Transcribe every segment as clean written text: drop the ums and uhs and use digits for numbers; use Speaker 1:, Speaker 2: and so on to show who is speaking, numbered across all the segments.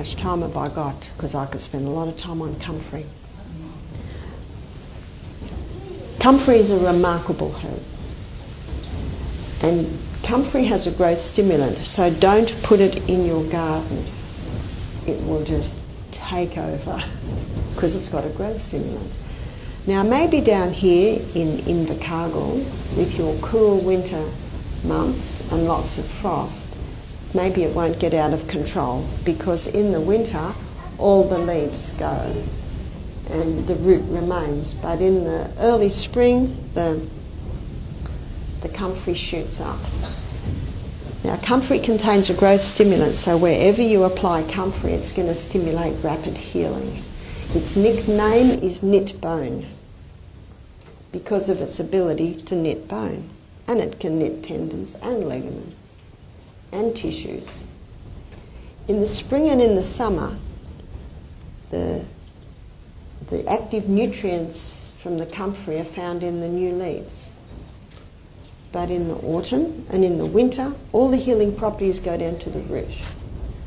Speaker 1: much time have I got? Because I could spend a lot of time on comfrey. Comfrey is a remarkable herb. And comfrey has a growth stimulant, so don't put it in your garden. It will just take over because it's got a growth stimulant. Now maybe down here in Invercargill, with your cool winter months and lots of frost, maybe it won't get out of control, because in the winter all the leaves go and the root remains. But in the early spring, the comfrey shoots up. Now comfrey contains a growth stimulant, so wherever you apply comfrey, it's going to stimulate rapid healing. Its nickname is knit bone because of its ability to knit bone, and it can knit tendons and ligaments and tissues. In the spring and in the summer, the active nutrients from the comfrey are found in the new leaves. But in the autumn and in the winter, all the healing properties go down to the root.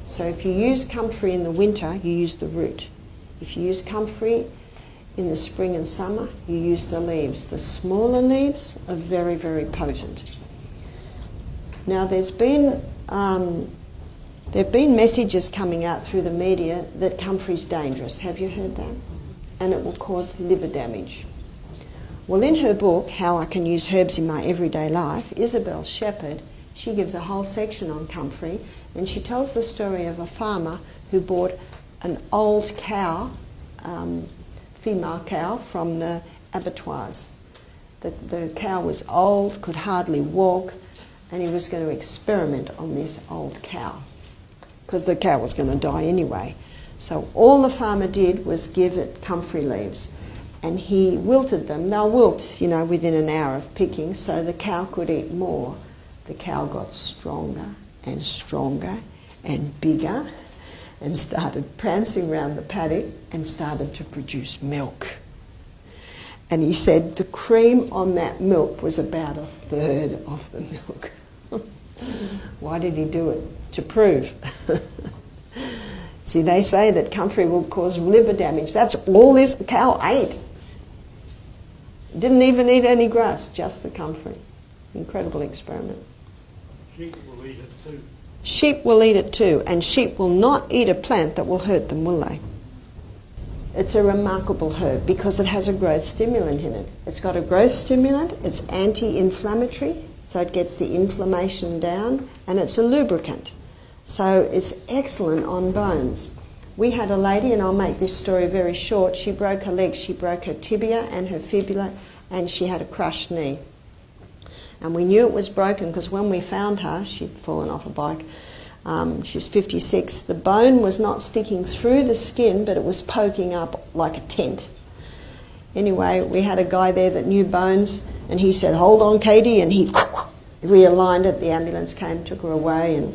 Speaker 1: So if you use comfrey in the winter, you use the root. If you use comfrey in the spring and summer, you use the leaves. The smaller leaves are very, very potent. Now there've been messages coming out through the media that comfrey's dangerous. Have you heard that? And it will cause liver damage. Well, in her book, How I Can Use Herbs in My Everyday Life, Isabel Shepherd, she gives a whole section on comfrey, and she tells the story of a farmer who bought an old cow, female cow, from the abattoirs. The cow was old, could hardly walk, and he was going to experiment on this old cow because the cow was going to die anyway. So all the farmer did was give it comfrey leaves, and he wilted them. They'll wilt, within an hour of picking, so the cow could eat more. The cow got stronger and stronger and bigger and started prancing around the paddock and started to produce milk. And he said the cream on that milk was about 1/3 of the milk. Why did he do it? To prove. See, they say that comfrey will cause liver damage. That's all this cow ate. Didn't even eat any grass, just the comfrey. Incredible experiment.
Speaker 2: Sheep will eat it too.
Speaker 1: Sheep will eat it too, and sheep will not eat a plant that will hurt them, will they? It's a remarkable herb because it has a growth stimulant in it. It's got a growth stimulant, it's anti-inflammatory, so it gets the inflammation down, and it's a lubricant. So it's excellent on bones. We had a lady, and I'll make this story very short, she broke her leg, she broke her tibia and her fibula, and she had a crushed knee. And we knew it was broken because when we found her, she'd fallen off a bike. She's 56. The bone was not sticking through the skin, but it was poking up like a tent. Anyway, we had a guy there that knew bones, and he said, "Hold on, Katie," and he realigned it. The ambulance came, took her away, and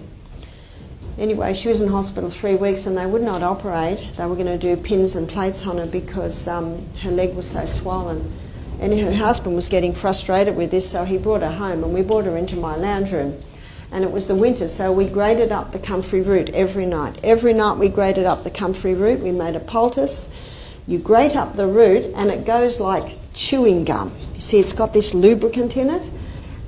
Speaker 1: anyway, she was in hospital 3 weeks, and they would not operate. They were going to do pins and plates on her because her leg was so swollen. And her husband was getting frustrated with this, so he brought her home, and we brought her into my lounge room. And it was the winter, so we grated up the comfrey root every night. Every night we grated up the comfrey root. We made a poultice. You grate up the root, and it goes like chewing gum. You see, it's got this lubricant in it.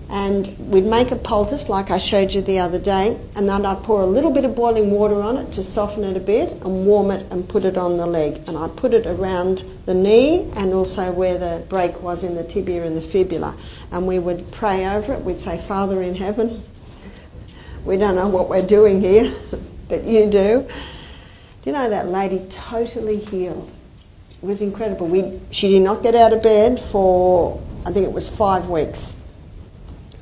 Speaker 1: And we'd make a poultice like I showed you the other day, and then I'd pour a little bit of boiling water on it to soften it a bit and warm it and put it on the leg. And I'd put it around the knee and also where the break was in the tibia and the fibula. And we would pray over it. We'd say, "Father in heaven, we don't know what we're doing here, but you do." Do you know that lady totally healed? It was incredible. She did not get out of bed for, I think it was 5 weeks.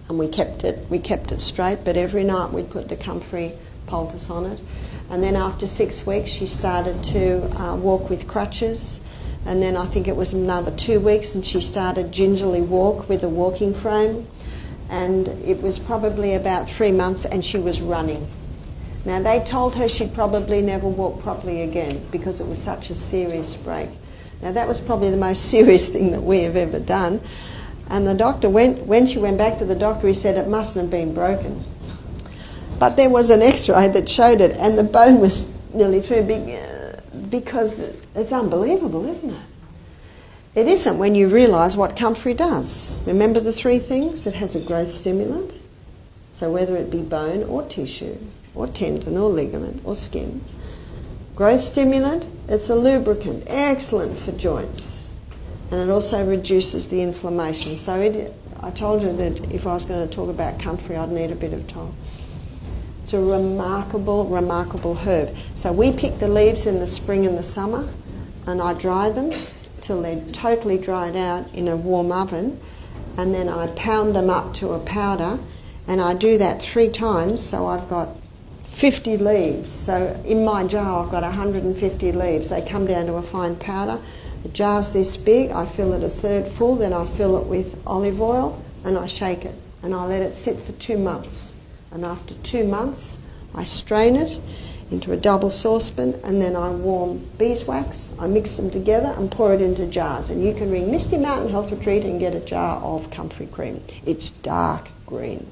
Speaker 1: And we kept it straight, but every night we'd put the comfrey poultice on it. And then after 6 weeks she started to walk with crutches, and then I think it was another 2 weeks and she started gingerly walk with a walking frame, and it was probably about 3 months and she was running. Now they told her she'd probably never walk properly again because it was such a serious break. Now that was probably the most serious thing that we have ever done. And the doctor, when she went back to the doctor, he said it mustn't have been broken. But there was an x-ray that showed it, and the bone was nearly 3 big, because it's unbelievable, isn't it? It isn't when you realise what comfrey does. Remember the 3 things? It has a growth stimulant, so whether it be bone or tissue, or tendon or ligament or skin. Growth stimulant, it's a lubricant, excellent for joints. And it also reduces the inflammation. So I told you that if I was going to talk about comfrey, I'd need a bit of time. It's a remarkable, remarkable herb. So we pick the leaves in the spring and the summer, and I dry them till they're totally dried out in a warm oven, and then I pound them up to a powder, and I do that 3 times, so I've got 50 leaves. So in my jar I've got 150 leaves. They come down to a fine powder. The jar's this big, I fill it a third full, then I fill it with olive oil and I shake it and I let it sit for 2 months. And after 2 months I strain it into a double saucepan and then I warm beeswax, I mix them together and pour it into jars. And you can ring Misty Mountain Health Retreat and get a jar of comfrey cream. It's dark green.